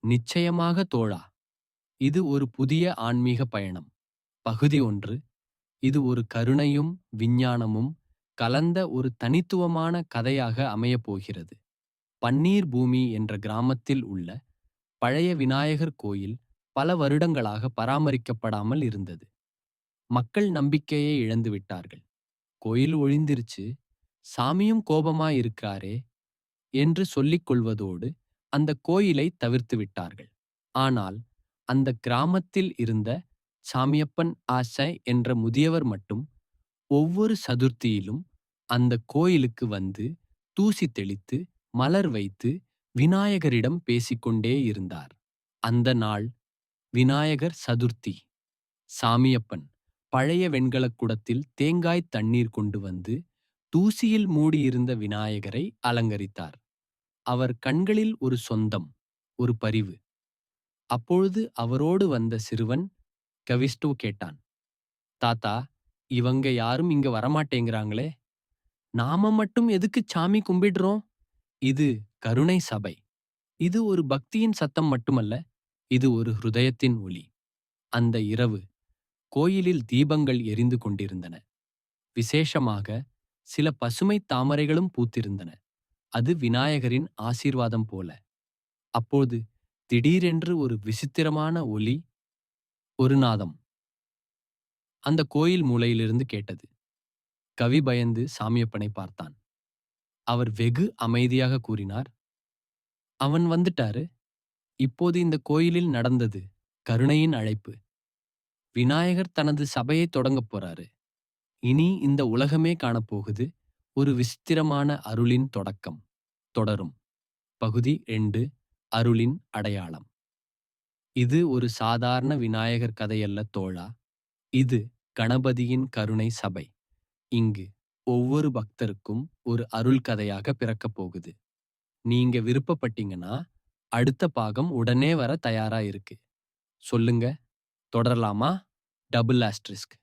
நிச்சயமாக தோழா. இது ஒரு புதிய ஆன்மீக பயணம். பகுதி 1. இது ஒரு கருணையும் விஞ்ஞானமும் கலந்த ஒரு தனித்துவமான கதையாக அமையப் போகிறது. பன்னீர் பூமி என்ற கிராமத்தில் உள்ள பழைய விநாயகர் கோயில் பல வருடங்களாக பராமரிக்கப்படாமல் இருந்தது. மக்கள் நம்பிக்கையை இழந்து விட்டார்கள். கோயில் ஒழிந்திருச்சு, சாமியும் கோபமா இருக்காரே என்று சொல்லிக் கொள்வதோடு அந்த கோயிலை தவிர்த்து விட்டார்கள். ஆனால் அந்த கிராமத்தில் இருந்த சாமியப்பன் ஆசை என்ற முதியவர் மட்டும் ஒவ்வொரு சதுர்த்தியிலும் அந்த கோயிலுக்கு வந்து தூசி தெளித்து மலர் வைத்து விநாயகரிடம் பேசிக்கொண்டே இருந்தார். அந்த நாள் விநாயகர் சதுர்த்தி. சாமியப்பன் பழைய வெண்கலக் குடத்தில் தேங்காய் தண்ணீர் கொண்டு வந்து தூசியில் மூடியிருந்த விநாயகரை அலங்கரித்தார். அவர் கண்களில் ஒரு சொந்தம், ஒரு பரிவு. அப்பொழுது அவரோடு வந்த சிறுவன் கவிஸ்டோ கேட்டான். தாத்தா, இவங்க யாரும் இங்க வரமாட்டேங்கிறாங்களே, நாம மட்டும் எதுக்கு சாமி கும்பிடுறோம்? இது கருணை சபை. இது ஒரு பக்தியின் சத்தம் மட்டுமல்ல, இது ஒரு ஹிருதயத்தின் ஒலி. அந்த இரவு கோயிலில் தீபங்கள் எரிந்து கொண்டிருந்தன. விசேஷமாக சில பசுமை தாமரைகளும் பூத்திருந்தன. அது விநாயகரின் ஆசீர்வாதம் போல. அப்போது திடீரென்று ஒரு விசித்திரமான ஒலி, ஒரு நாதம் அந்த கோயில் மூலையிலிருந்து கேட்டது. கவி பயந்து சாமியப்பனை பார்த்தான். அவர் வெகு அமைதியாக கூறினார், அவன் வந்துட்டாரு. இப்போது இந்த கோயிலில் நடந்தது கருணையின் அழைப்பு. விநாயகர் தனது சபையை தொடங்கப் போறாரு. இனி இந்த உலகமே காணப்போகுது ஒரு விசித்திரமான அருளின் தொடக்கம். தொடரும். பகுதி 2. அருளின் அடையாளம். இது ஒரு சாதாரண விநாயகர் கதையல்ல தோழா. இது கணபதியின் கருணை சபை. இங்கு ஒவ்வொரு பக்தருக்கும் ஒரு அருள் கதையாக பிறக்கப் போகுது. நீங்க விருப்பப்பட்டீங்கன்னா அடுத்த பாகம் உடனே வர தயாரா இருக்கு. சொல்லுங்க, தொடரலாமா? டபுள் ஆஸ்டரிஸ்க்.